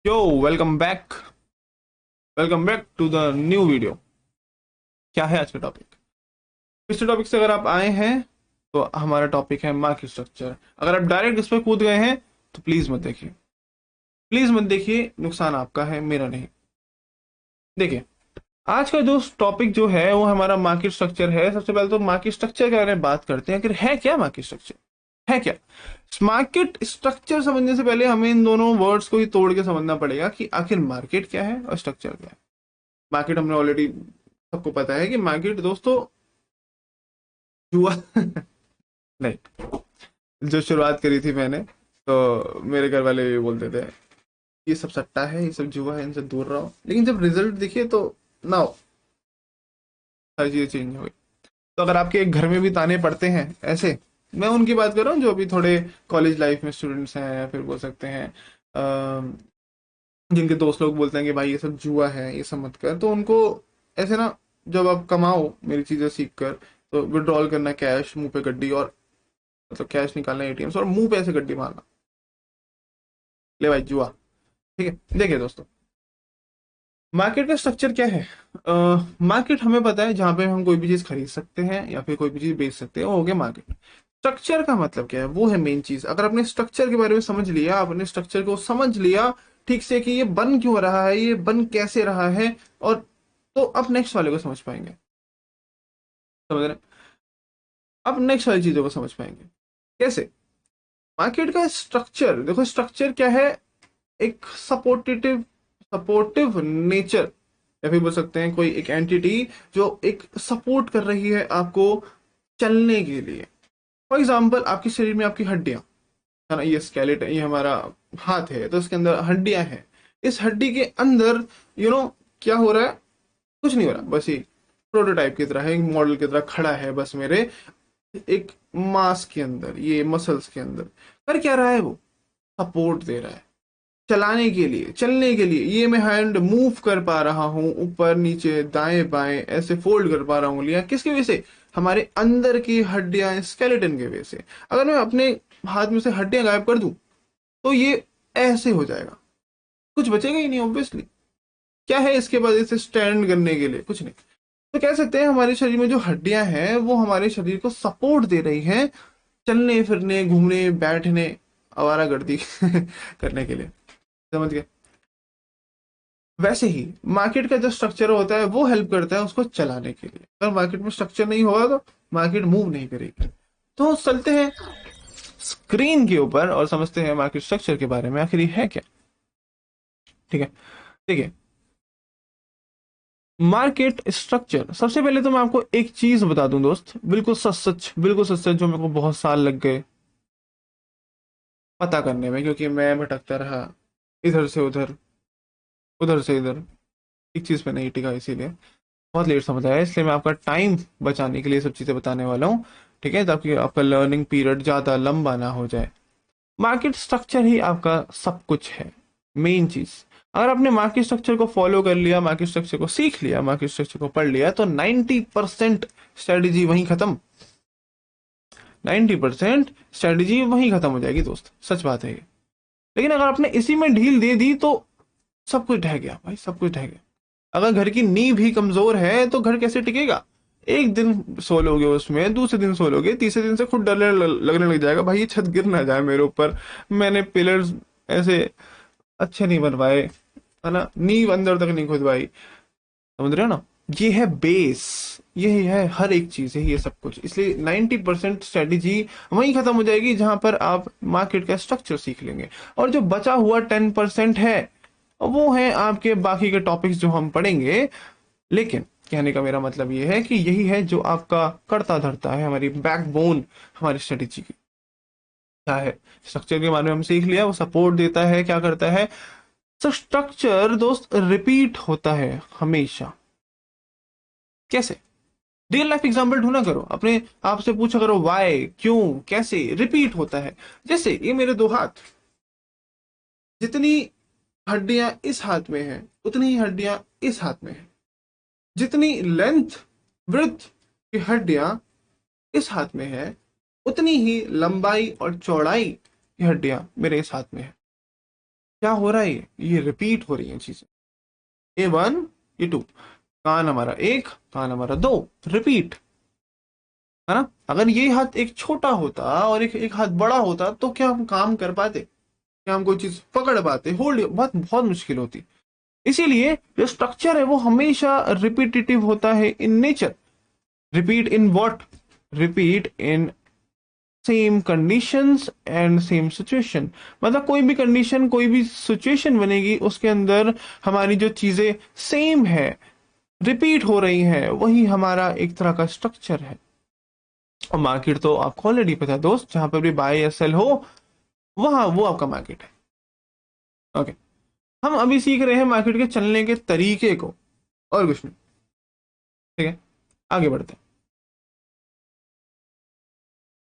Yo welcome back to the new video. क्या है आज का टॉपिक? पिछले टॉपिक से अगर आप आए हैं तो हमारा टॉपिक है मार्केट स्ट्रक्चर। अगर आप डायरेक्ट इस पर कूद गए हैं तो प्लीज मत देखिए, प्लीज मत देखिए, नुकसान आपका है, मेरा नहीं। देखिए, आज का जो टॉपिक जो है वो हमारा मार्केट स्ट्रक्चर है। सबसे पहले तो मार्केट स्ट्रक्चर के बारे में बात करते हैं। आखिर है क्या मार्केट स्ट्रक्चर? है क्या? मार्केट स्ट्रक्चर समझने से पहले हमें इन दोनों वर्ड्स को ही तोड़ के समझना पड़ेगा कि आखिर मार्केट क्या है और स्ट्रक्चर क्या है। मार्केट हमने ऑलरेडी सबको पता है कि मार्केट दोस्तों जुआ नहीं, जो शुरुआत करी थी मैंने, तो मेरे घर वाले ये बोलते थे ये सब सट्टा है, ये सब जुआ है, इनसे दूर रहो। लेकिन जब रिजल्ट दिखे तो ना हो, सारी चीजें चेंज हो गई। तो अगर आपके घर में भी ताने पड़ते हैं ऐसे, मैं उनकी बात कर रहा हूँ जो अभी थोड़े कॉलेज लाइफ में स्टूडेंट्स हैं, या फिर बोल सकते हैं जिनके दोस्त लोग बोलते हैं कि भाई ये सब जुआ है, ये सब मत कर, तो उनको ऐसे ना, जब आप कमाओ मेरी चीजें सीख कर, तो विड्रॉल करना कैश, मुंह पे गड्डी, और मतलब कैश निकालना एटीएम से और मुंह पे ऐसे गड्डी मारना, ले भाई जुआ। ठीक है, देखिए दोस्तों, मार्केट का स्ट्रक्चर क्या है? मार्केट हमें पता है जहां पे हम कोई भी चीज खरीद सकते हैं या फिर कोई भी चीज बेच सकते हैं, वो हो गया मार्केट। स्ट्रक्चर का मतलब क्या है? वो है मेन चीज। अगर आपने स्ट्रक्चर के बारे में समझ लिया, आपने स्ट्रक्चर को समझ लिया ठीक से कि ये बन क्यों रहा है, ये बन कैसे रहा है, और तो अब नेक्स्ट वाले को समझ पाएंगे। समझ रहे हैं? अब नेक्स्ट वाली चीजों को समझ पाएंगे। कैसे? मार्केट का स्ट्रक्चर देखो, स्ट्रक्चर क्या है? एक सपोर्टिव सपोर्टिव नेचर, या फिर बोल सकते हैं कोई एक एंटिटी जो एक सपोर्ट कर रही है आपको चलने के लिए। फॉर एग्जाम्पल, आपके शरीर में आपकी हड्डियां है ना, ये स्केलेटन, ये हमारा हाथ है तो इसके अंदर हड्डियां हैं। इस हड्डी के अंदर क्या हो रहा है? कुछ नहीं हो रहा, बस ये प्रोटोटाइप की तरह है, एक मॉडल की तरह खड़ा है बस मेरे एक मास के अंदर, ये मसल्स के अंदर। कर क्या रहा है वो? सपोर्ट दे रहा है चलाने के लिए, चलने के लिए। ये मैं हैंड मूव कर पा रहा हूँ, ऊपर नीचे दाएं बाएं ऐसे फोल्ड कर पा रहा हूँ उंगलियां, किसकी वजह से? हमारे अंदर की हड्डियां, स्केलेटन की वजह से। अगर मैं अपने हाथ में से हड्डियां गायब कर दूं तो ये ऐसे हो जाएगा, कुछ बचेगा ही नहीं ऑब्वियसली। क्या है इसके बाद इसे स्टैंड करने के लिए? कुछ नहीं। तो कह सकते हैं हमारे शरीर में जो हड्डियां हैं वो हमारे शरीर को सपोर्ट दे रही हैं चलने फिरने, घूमने, बैठने, आवारागर्दी करने के लिए। समझ गए? वैसे ही मार्केट का जो स्ट्रक्चर होता है वो हेल्प करता है उसको चलाने के लिए। अगर मार्केट में स्ट्रक्चर नहीं होगा तो मार्केट मूव नहीं करेगी। तो चलते हैं स्क्रीन के ऊपर और समझते हैं मार्केट स्ट्रक्चर के बारे में, आखिर ये है क्या। ठीक है, देखिए, मार्केट स्ट्रक्चर, सबसे पहले तो मैं आपको एक चीज बता दूं दोस्त, बिल्कुल सच सच, जो मेरे को बहुत साल लग गए पता करने में, क्योंकि मैं भटकता रहा इधर से उधर, उधर से इधर, एक चीज पे नहीं टिका, इसीलिए बहुत लेट समझ आया। इसलिए मैं आपका टाइम बचाने के लिए सब चीजें बताने वाला हूँ। ठीक है, ताकि आपका लर्निंग पीरियड ज्यादा लंबा ना हो जाए। मार्केट स्ट्रक्चर ही आपका सब कुछ है, मेन चीज। अगर आपने मार्केट स्ट्रक्चर को फॉलो कर लिया, मार्केट स्ट्रक्चर को सीख लिया, मार्केट स्ट्रक्चर को पढ़ लिया, तो 90% स्ट्रेटेजी वहीं खत्म। 90% स्ट्रेटेजी वहीं खत्म हो जाएगी दोस्त, सच बात है ये। लेकिन अगर आपने इसी में ढील दे दी तो सब कुछ ढह गया भाई, सब कुछ ढह गया। अगर घर की नींव ही कमजोर है तो घर कैसे टिकेगा? एक दिन सो लोगे उसमें, दूसरे दिन सो लोगे, तीसरे दिन से खुद डरने लगने लग जाएगा, भाई ये छत गिर ना जाए मेरे ऊपर, मैंने पिलर्स ऐसे अच्छे नहीं बनवाए, है ना, नींव अंदर तक नहीं खुदवाई। समझ रहे हो ना? ये है बेस, यही है हर एक चीज, यही है सब कुछ। इसलिए 90% स्ट्रेटेजी वहीं खत्म हो जाएगी जहां पर आप मार्केट का स्ट्रक्चर सीख लेंगे। और जो बचा हुआ 10% है, वो है आपके बाकी के टॉपिक्स जो हम पढ़ेंगे। लेकिन कहने का मेरा मतलब ये है कि यही है जो आपका करता धरता है, हमारी बैकबोन, हमारी स्ट्रेटेजी की। क्या है? स्ट्रक्चर के बारे में हम सीख लिया, वो सपोर्ट देता है, क्या करता है? तो स्ट्रक्चर दोस्त रिपीट होता है हमेशा। कैसे? रियल लाइफ एग्जाम्पल ढूंढा करो, अपने आप से पूछा करो, वाई, क्यों, कैसे रिपीट होता है। जैसे ये मेरे दो हाथ, जितनी हड्डियां इस हाथ में है उतनी ही हड्डियां इस हाथ में है। जितनी लेंथ, ब्रेथ की हड्डियां इस हाथ में है, उतनी ही लंबाई और चौड़ाई की हड्डियां मेरे इस हाथ में है। क्या हो रहा है, ये रिपीट हो रही है चीजें। A1, A2, कान हमारा एक, कान हमारा दो, रिपीट, है ना। अगर ये हाथ एक छोटा होता और एक हाथ बड़ा होता तो क्या हम काम कर पाते, क्या हम कोई चीज पकड़ पाते, होल्ड, बहुत बहुत मुश्किल होती। इसीलिए जो स्ट्रक्चर है वो हमेशा रिपीटिटिव होता है in nature. Repeat in what, repeat in same conditions and same situation. मतलब कोई भी कंडीशन, कोई भी सिचुएशन बनेगी, उसके अंदर हमारी जो चीजें सेम है, रिपीट हो रही है, वही हमारा एक तरह का स्ट्रक्चर है। और मार्केट तो आपको ऑलरेडी पता है दोस्त, जहां पर भी बाय या सेल हो, वहां वो आपका मार्केट है। ओके, हम अभी सीख रहे हैं मार्केट के चलने के तरीके को, और कुछ नहीं। ठीक है, आगे बढ़ते हैं।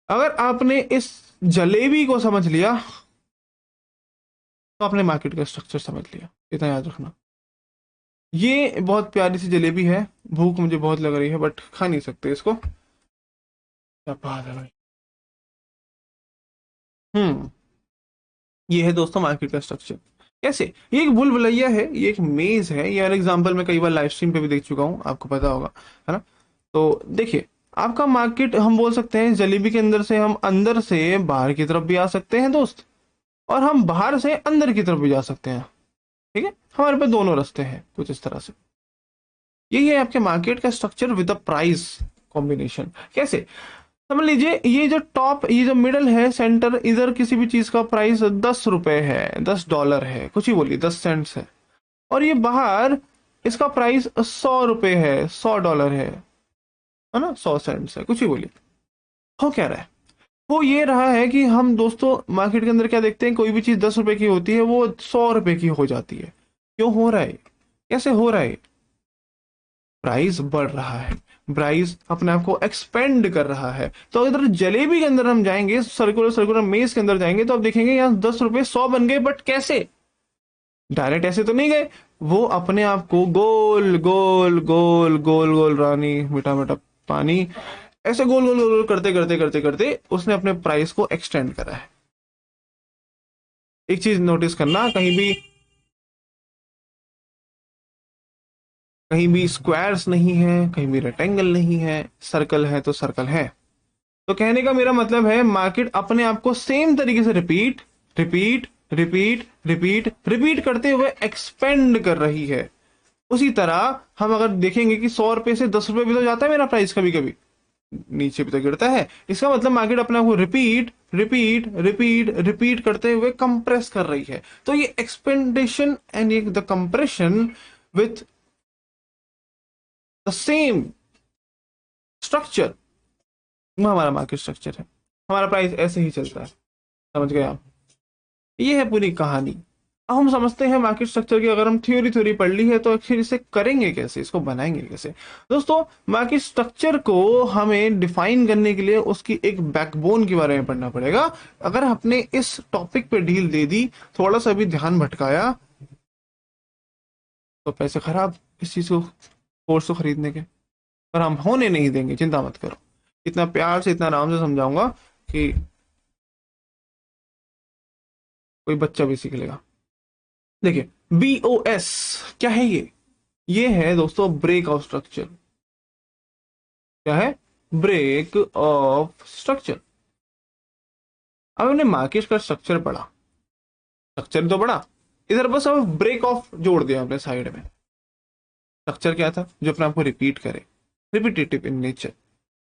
अगर आपने इस जलेबी को समझ लिया तो आपने मार्केट का स्ट्रक्चर समझ लिया, इतना याद रखना। ये बहुत प्यारी सी जलेबी है, भूख मुझे बहुत लग रही है बट खा नहीं सकते इसको। क्या बात है भाई। हम्म, ये है दोस्तों मार्केट का स्ट्रक्चर। कैसे, ये एक भूल भुलैया है, ये एक मेज है। ये एग्जांपल मैं कई बार लाइव स्ट्रीम पे भी देख चुका हूँ, आपको पता होगा, है ना। तो देखिए, आपका मार्केट हम बोल सकते हैं जलेबी के अंदर से हम अंदर से बाहर की तरफ भी आ सकते हैं दोस्त, और हम बाहर से अंदर की तरफ भी जा सकते हैं। ठीक है, हमारे पास दोनों रास्ते हैं कुछ इस तरह से। यही है आपके मार्केट का structure with the price combination. कैसे, समझ लीजिए, ये जो टॉप, ये जो मिडल है, सेंटर, इधर किसी भी चीज का प्राइस 10 रुपए है, $10 है, कुछ ही बोलिए, 10 सेंट्स है। और ये बाहर इसका प्राइस 100 रुपए है, $100 है ना, 100 सेंट्स है, कुछ ही बोलिए। हो क्या रहा है, वो ये रहा है कि हम दोस्तों मार्केट के अंदर क्या देखते हैं, कोई भी चीज 10 रुपए की होती है वो 100 रुपए की हो जाती है। क्यों हो रहा है, कैसे हो रहा है, प्राइस बढ़ रहा है, प्राइस अपने आप को एक्सपेंड कर रहा है। तो अगर जलेबी के अंदर हम जाएंगे, सर्कुलर सर्कुलर मेज के अंदर जाएंगे, तो आप देखेंगे यहाँ 10 रुपए 100 बन गए, बट कैसे, डायरेक्ट ऐसे तो नहीं गए। वो अपने आप को गोल गोल गोल गोल गोल, रानी मीठा मीठा पानी, ऐसे गोल गोल गोल गोल करते करते करते करते उसने अपने प्राइस को एक्सटेंड करा है। एक चीज नोटिस करना, कहीं भी स्क्वायर्स नहीं है, कहीं भी रेक्टेंगल नहीं है, सर्कल है तो सर्कल है। तो कहने का मेरा मतलब है, मार्केट अपने आप को सेम तरीके से repeat repeat repeat repeat repeat करते हुए एक्सपेंड कर रही है। उसी तरह हम अगर देखेंगे कि 100 रुपए से 10 रुपए भी तो जाता है मेरा प्राइस, कभी कभी नीचे भी तो गिरता है। इसका मतलब मार्केट अपने आप को रिपीट रिपीट रिपीट रिपीट करते हुए कंप्रेस कर रही है। तो ये एक्सपेंडेशन एंड ये the compression with the same structure, वो हमारा मार्केट स्ट्रक्चर है। हमारा प्राइस ऐसे ही चलता है, समझ गए आप। ये है पूरी कहानी। अब हम समझते हैं मार्केट स्ट्रक्चर की, अगर हम थ्योरी थ्योरी पढ़ ली है तो फिर इसे करेंगे कैसे, इसको बनाएंगे कैसे। दोस्तों, मार्केट स्ट्रक्चर को हमें डिफाइन करने के लिए उसकी एक बैकबोन के बारे में पढ़ना पड़ेगा। अगर आपने इस टॉपिक पे ढील दे दी, थोड़ा सा भी ध्यान भटकाया, तो पैसे खराब इस चीज को, कोर्स को खरीदने के। पर हम होने नहीं देंगे, चिंता मत करो। इतना प्यार से, इतना आराम से समझाऊंगा कि कोई बच्चा भी सीख लेगा। देखिए, BOS क्या है, ये है दोस्तों ब्रेक ऑफ स्ट्रक्चर। क्या है, ब्रेक ऑफ स्ट्रक्चर। अब हमने मार्केट का स्ट्रक्चर पढ़ा, स्ट्रक्चर तो पढ़ा, इधर बस अब ब्रेक ऑफ जोड़ दिया अपने साइड में। स्ट्रक्चर क्या था, जो अपने आप को रिपीट करे, रिपीटेटिव इन नेचर।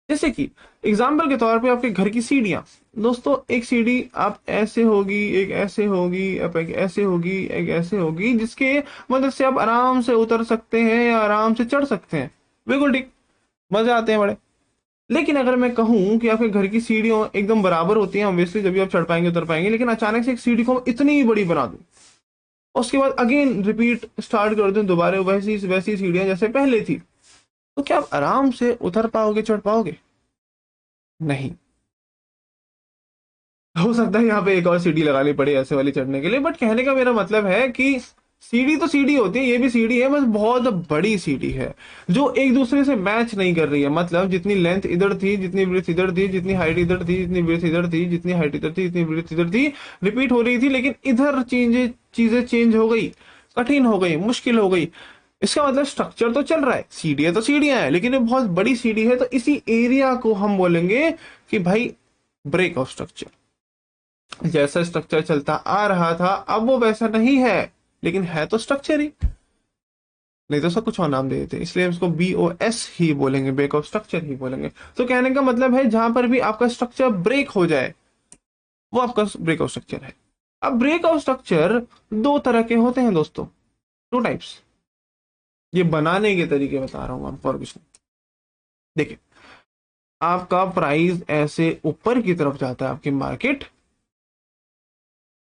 जैसे कि एग्जाम्पल के तौर पे आपके घर की सीढ़ियां, दोस्तों एक सीढ़ी आप ऐसे होगी, एक ऐसे होगी, अब एक ऐसे होगी, एक ऐसे होगी, जिसके मदद से आप आराम से उतर सकते हैं या आराम से चढ़ सकते हैं। बिल्कुल ठीक, मजे आते हैं बड़े। लेकिन अगर मैं कहूं कि आपके घर की सीढ़ियां एकदम बराबर होती हैं, ऑब्वियसली जब भी आप चढ़ पाएंगे उतर पाएंगे, लेकिन अचानक से एक सीढ़ी को इतनी बड़ी बना दूं, उसके बाद अगेन रिपीट स्टार्ट कर दूं, दोबारा वैसी वैसी सीढ़ियां जैसे पहले थी, तो क्या आप आराम से उतर पाओगे, चढ़ पाओगे? नहीं। हो सकता है यहाँ पे एक और सीढ़ी लगानी पड़े ऐसे वाली चढ़ने के लिए, बट कहने का मेरा मतलब है कि सीडी तो सीडी होती है, ये भी सीडी है, बस बहुत बड़ी सीडी है जो एक दूसरे से मैच नहीं कर रही है। मतलब जितनी लेंथ इधर थी, जितनी ब्रेथ इधर थी, जितनी हाइट इधर थी, जितनी ब्रेथ इधर थी, जितनी हाइट इधर थी, जितनी ब्रेथ इधर थी, रिपीट हो रही थी, लेकिन इधर चीजें चेंज हो गई, कठिन हो गई, मुश्किल हो गई। इसका मतलब स्ट्रक्चर तो चल रहा है, सीढ़ियां तो सीढ़ियां है, लेकिन ये बहुत बड़ी सीढ़ी है, तो इसी एरिया को हम बोलेंगे कि भाई ब्रेक ऑफ स्ट्रक्चर। जैसा स्ट्रक्चर चलता आ रहा था अब वो वैसा नहीं है, लेकिन है तो स्ट्रक्चर ही, नहीं तो सब कुछ और नाम दे देते, इसलिए हम इसको BOS ही बोलेंगे, ब्रेक ऑफ स्ट्रक्चर ही बोलेंगे। तो कहने का मतलब है जहां पर भी आपका स्ट्रक्चर ब्रेक हो जाए वो आपका ब्रेक ऑफ स्ट्रक्चर है। अब ब्रेक ऑफ स्ट्रक्चर दो तरह के होते हैं दोस्तों, टू टाइप्स। ये बनाने के तरीके बता रहा हूं आपको और कुछ नहीं। देखिए, आपका प्राइस ऐसे ऊपर की तरफ जाता है आपकी मार्केट,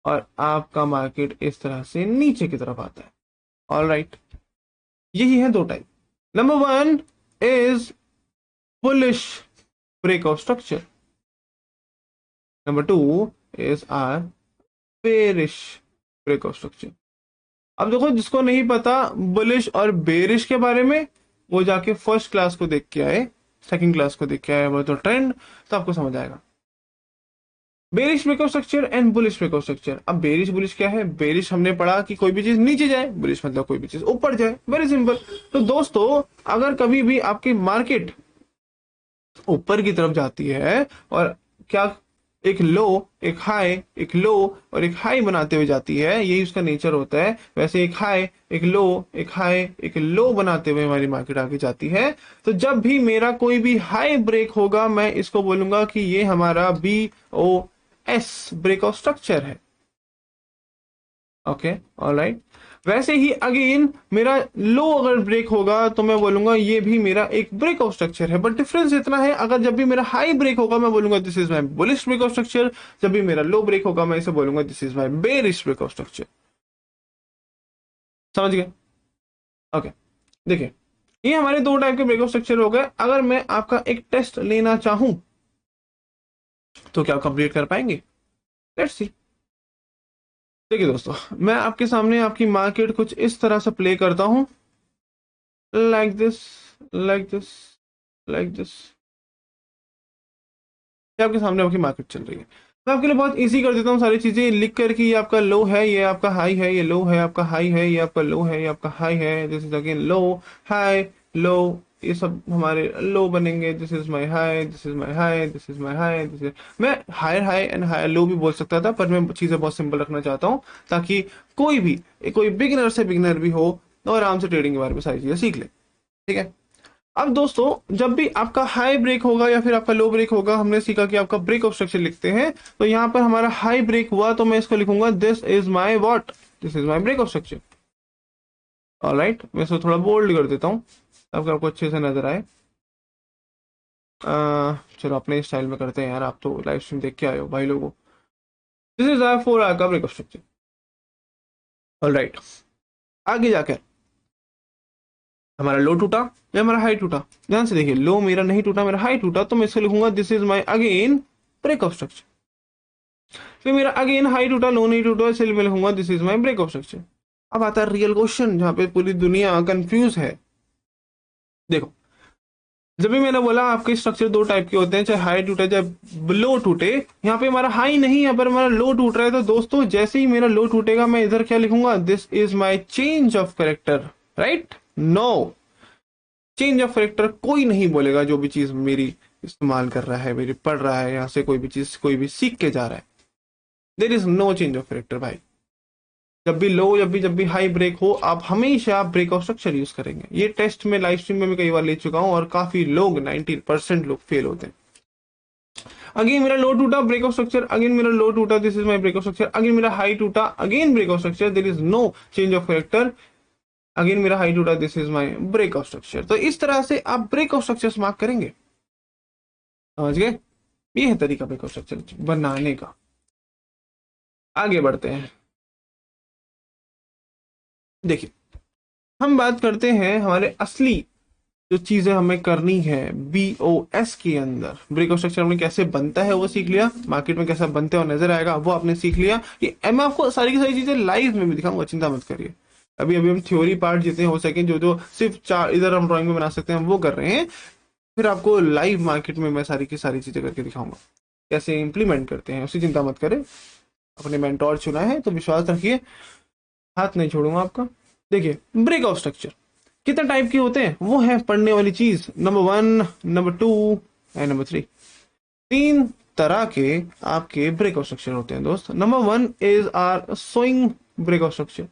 और आपका मार्केट इस तरह से नीचे की तरफ आता है। ऑल राइट, यही है दो type. Number one is bullish break of structure, number two is our bearish break of structure. अब देखो, जिसको नहीं पता बुलिश और बेरिश के बारे में, वो जाके फर्स्ट क्लास को देख के आए, सेकंड क्लास को देख के आए, वो तो ट्रेंड, तो आपको समझ आएगा। Bearish break of structure and bullish break of structure. अब बेरिश बुलिश क्या है? बेरिश हमने पढ़ा कि कोई भी चीज नीचे जाए, बुलिश मतलब कोई भी चीज ऊपर जाए, वेरी सिंपल। तो दोस्तों, अगर कभी भी आपकी मार्केट ऊपर की तरफ जाती है और क्या एक लो, एक हाई, एक लो और एक हाई बनाते हुए जाती है, यही उसका नेचर होता है। वैसे एक हाई, एक लो, एक हाई, एक लो बनाते हुए हमारी मार्केट आगे जाती है। तो जब भी मेरा कोई भी हाई ब्रेक होगा, मैं इसको बोलूंगा कि ये हमारा BOS ब्रेक ऑफ स्ट्रक्चर है। Okay, alright. वैसे ही अगेन मेरा लो अगर ब्रेक होगा तो मैं बोलूंगा ये भी मेरा एक ब्रेक ऑफ स्ट्रक्चर है। बट डिफरेंस इतना है, अगर जब भी मेरा हाई ब्रेक होगा मैं बोलूंगा this is my bullish break of structure, जब भी मेरा लो ब्रेक होगा मैं इसे बोलूंगा this is my bearish break of structure. समझ गए? ओके, देखिए, ये हमारे दो टाइप के ब्रेक ऑफ स्ट्रक्चर हो गए। अगर मैं आपका एक टेस्ट लेना चाहूं तो क्या कंप्लीट कर पाएंगे? Let's see. देखिए दोस्तों, मैं आपके सामने आपकी मार्केट कुछ इस तरह से प्ले करता हूं, like this, like this, like this. आपके सामने आपकी मार्केट चल रही है। मैं आपके लिए बहुत इजी कर देता हूँ सारी चीजें लिख कर कि ये आपका लो है, ये आपका हाई है, ये लो है, आपका हाई है, ये आपका लो है, ये आपका हाई है। This is again low, high, low, ये सब हमारे लो बनेंगे। This is my high, this is my high, this is my high, this is, मैं higher high and higher low भी बोल सकता था, पर मैं चीजें बहुत सिंपल रखना चाहता हूँ ताकि कोई बिगिनर से बिगिनर भी हो तो आराम से ट्रेडिंग के बारे में सारी चीजें सीख ले। ठीक है। अब दोस्तों, जब भी आपका हाई ब्रेक होगा या फिर आपका लो ब्रेक होगा, हमने सीखा कि आपका ब्रेक ऑफ स्ट्रक्चर लिखते हैं। तो यहाँ पर हमारा हाई ब्रेक हुआ तो मैं इसको लिखूंगा this is my what, this is my break of structure. Alright, मैं इसको थोड़ा बोल्ड कर देता हूँ ताकि आपको अच्छे से नजर आए। चलो अपने स्टाइल में करते हैं यार, आप तो लाइव स्ट्रीम देख के आए हो भाई लोगों। दिस इज आवर 4 आवर का ब्रेक ऑफ स्ट्रक्चर। ऑलराइट, आगे जाकर हमारा लो टूटा या हमारा हाई टूटा। ध्यान से देखिए, लो मेरा नहीं टूटा, मेरा हाई टूटा, तो मैं इसको लिखूंगा this is my again break of structure. फिर मेरा अगेन हाई टूटा, लो नहीं टूटा, इसलिए मैं लिखूंगा this is my break of structure. अब आता है रियल क्वेश्चन जहां पे पूरी दुनिया कंफ्यूज है। देखो, जब भी मैंने बोला आपके स्ट्रक्चर दो टाइप के होते हैं, चाहे हाई टूटे चाहे लो टूटे। यहाँ पे हमारा हाई नहीं है पर हमारा लो टूट रहा है, तो दोस्तों जैसे ही मेरा लो टूटेगा मैं इधर क्या लिखूंगा? This is my change of character. Right? No, change of character कोई नहीं बोलेगा जो भी चीज मेरी इस्तेमाल कर रहा है, मेरी पढ़ रहा है, यहाँ से कोई भी चीज कोई भी सीख के जा रहा है। There is no change of character भाई। जब भी हाई ब्रेक हो, आप हमेशा ब्रेक ऑफ स्ट्रक्चर यूज करेंगे। ये टेस्ट में लाइव स्ट्रीम में भी कई बार ले चुका हूं और काफी लोग 90% लोग फेल होते हैं। अगेन मेरा लो टूटा, ब्रेक ऑफ स्ट्रक्चर, अगेन मेरा लो टूटा, this is my break of structure, again मेरा हाई टूटा, again break of structure, there is no change of character, again मेरा हाई टूटा, this is my break of structure. तो इस तरह से आप ब्रेक ऑफ स्ट्रक्चर मार्क करेंगे। समझ गए? ये है तरीका ब्रेक ऑफ स्ट्रक्चर बनाने का। आगे बढ़ते हैं। देखिए, हम बात करते हैं हमारे असली जो चीजें हमें करनी है BOS के अंदर। ब्रेक ऑफ स्ट्रक्चर हमने कैसे बनता है वो सीख लिया, मार्केट में कैसा बनते हुए नजर आएगा वो आपने सीख लिया। ये मैं आपको सारी की सारी चीजें लाइव में भी दिखाऊंगा, चिंता मत करिए। अभी अभी हम थ्योरी पार्ट जितने हो सके, जो जो सिर्फ चार इधर हम ड्राइंग में बना सकते हैं, हम वो कर रहे हैं। फिर आपको लाइव मार्केट में मैं सारी की सारी चीजें करके दिखाऊंगा, कैसे इंप्लीमेंट करते हैं, उसकी चिंता मत करें। अपने मेंटोर चुना है तो विश्वास रखिए, हाथ नहीं छोड़ूंगा आपका। देखिए, ब्रेक ऑफ स्ट्रक्चर कितने टाइप के होते हैं, वो है पढ़ने वाली चीज। Number 1, number 2 and number 3। 3 तरह के आपके ब्रेक ऑफ स्ट्रक्चर होते हैं दोस्त। Number 1 is our swing break of structure.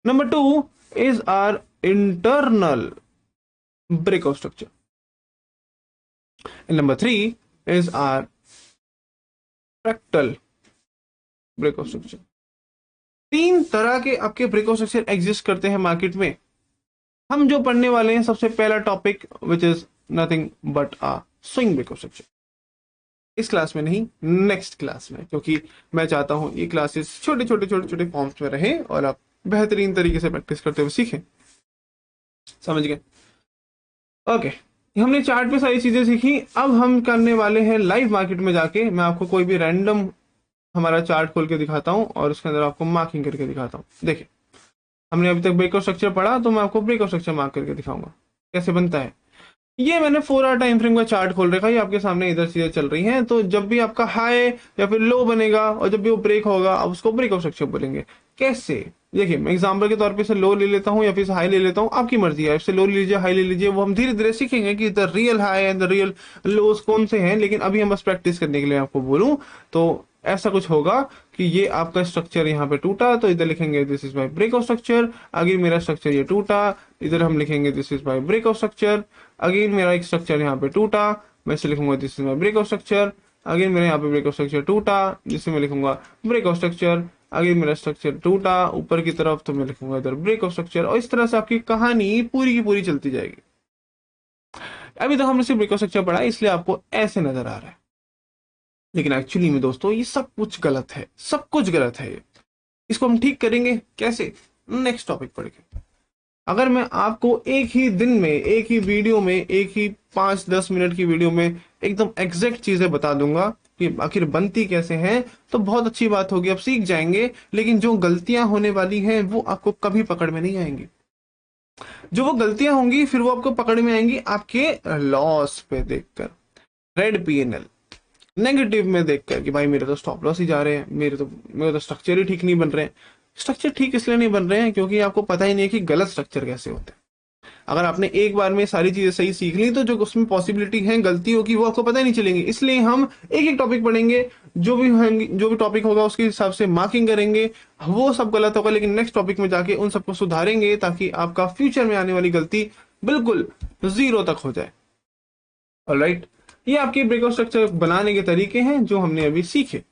Number 2 is our internal break of structure. And number 3 is our fractal break of structure. 3 तरह के आपके ब्रेक ऑफ स्ट्रक्चर एग्जिस्ट करते हैं मार्केट में। हम जो पढ़ने वाले हैं सबसे पहला topic which is nothing but a swing break of structure. इस क्लास में नहीं, नेक्स्ट क्लास में, क्योंकि मैं चाहता हूं ये क्लासेस छोटे छोटे छोटे छोटे फॉर्म्स में रहें और आप बेहतरीन तरीके से प्रैक्टिस करते हुए सीखें। समझ गए? ओके, हमने चार्ट पे सारी चीजें सीखी। अब हम करने वाले हैं लाइव मार्केट में जाके, मैं आपको कोई भी रैंडम हमारा चार्ट खोल के दिखाता हूं और उसके अंदर आपको मार्किंग करके दिखाता हूं। देखिए, हमने अभी तक ब्रेक ऑफ स्ट्रक्चर पढ़ा, तो मैं आपको ब्रेक ऑफ स्ट्रक्चर मार्क करके दिखाऊंगा कैसे बनता है। ये मैंने 4 आवर टाइम फ्रेम का चार्ट खोल रखा है, ये आपके सामने इधर चीजें चल रही हैं। तो जब भी आपका हाई या फिर लो बनेगा और जब भी वो ब्रेक होगा, आप उसको ब्रेक ऑफ स्ट्रक्चर बोलेंगे। कैसे? देखिए, मैं एग्जांपल के तौर पे से लो ले लेता हूं या फिर हाई ले लेता हूं, आपकी मर्जी है। इससे लो ले लीजिए, हाई ले लीजिए, वो हम धीरे धीरे सीखेंगे कि the real high and the real loss कौन से हैं। लेकिन अभी हम बस प्रैक्टिस करने के लिए आपको बोलूं तो ऐसा कुछ होगा कि ये आपका स्ट्रक्चर यहाँ पे टूटा, तो इधर लिखेंगे this is my break of structure. Again मेरा स्ट्रक्चर ये टूटा, इधर हम लिखेंगे this is my break of structure. Again मेरा एक स्ट्रक्चर यहाँ पे टूटा, मैं इसे लिखूंगा this is my break of structure. Again मेरे यहाँ पे ब्रेक ऑफ स्ट्रक्चर टूटा, जिससे मैं लिखूंगा ब्रेक ऑफ स्ट्रक्चर। अगेन मेरा स्ट्रक्चर टूटा ऊपर की तरफ, तो मैं लिखूंगा इधर ब्रेक ऑफ स्ट्रक्चर। और इस तरह से आपकी कहानी पूरी की पूरी चलती जाएगी। अभी तक हमने सिर्फ ब्रेक ऑफ स्ट्रक्चर पढ़ा है, इसलिए आपको ऐसे नजर आ रहा है, लेकिन एक्चुअली में दोस्तों ये सब कुछ गलत है, सब कुछ गलत है। ये इसको हम ठीक करेंगे कैसे? नेक्स्ट टॉपिक पढ़ के। अगर मैं आपको एक ही दिन में, एक ही वीडियो में, एक ही 5-10 मिनट की वीडियो में एकदम एग्जैक्ट चीजें बता दूंगा कि आखिर बनती कैसे हैं, तो बहुत अच्छी बात होगी, आप सीख जाएंगे। लेकिन जो गलतियां होने वाली हैं वो आपको कभी पकड़ में नहीं आएंगी। जो वो गलतियां होंगी फिर वो आपको पकड़ में आएंगी आपके लॉस पे देखकर, रेड पीएनएल, नेगेटिव में देखकर कि भाई मेरे तो स्टॉप लॉस ही जा रहे हैं, मेरे तो स्ट्रक्चर ही ठीक नहीं बन रहे हैं। स्ट्रक्चर ठीक इसलिए नहीं बन रहे हैं क्योंकि आपको पता ही नहीं है कि गलत स्ट्रक्चर कैसे होते हैं। अगर आपने एक बार में सारी चीजें सही सीख ली, तो जो उसमें पॉसिबिलिटी है गलतियों की वो आपको पता ही नहीं चलेंगी। इसलिए हम एक एक टॉपिक पढ़ेंगे, जो भी टॉपिक होगा उसके हिसाब से मार्किंग करेंगे। वो सब गलत होगा, लेकिन नेक्स्ट टॉपिक में जाके उन सबको सुधारेंगे ताकि आपका फ्यूचर में आने वाली गलती बिल्कुल 0 तक हो जाए। ऑलराइट, ये आपके ब्रेकआउट स्ट्रक्चर बनाने के तरीके हैं जो हमने अभी सीखे।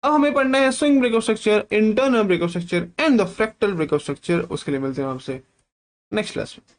अब हमें पढ़ना है swing breakout structure, internal breakout structure and the fractal breakout structure. उसके लिए मिलते हैं आपसे नेक्स्ट क्लास में।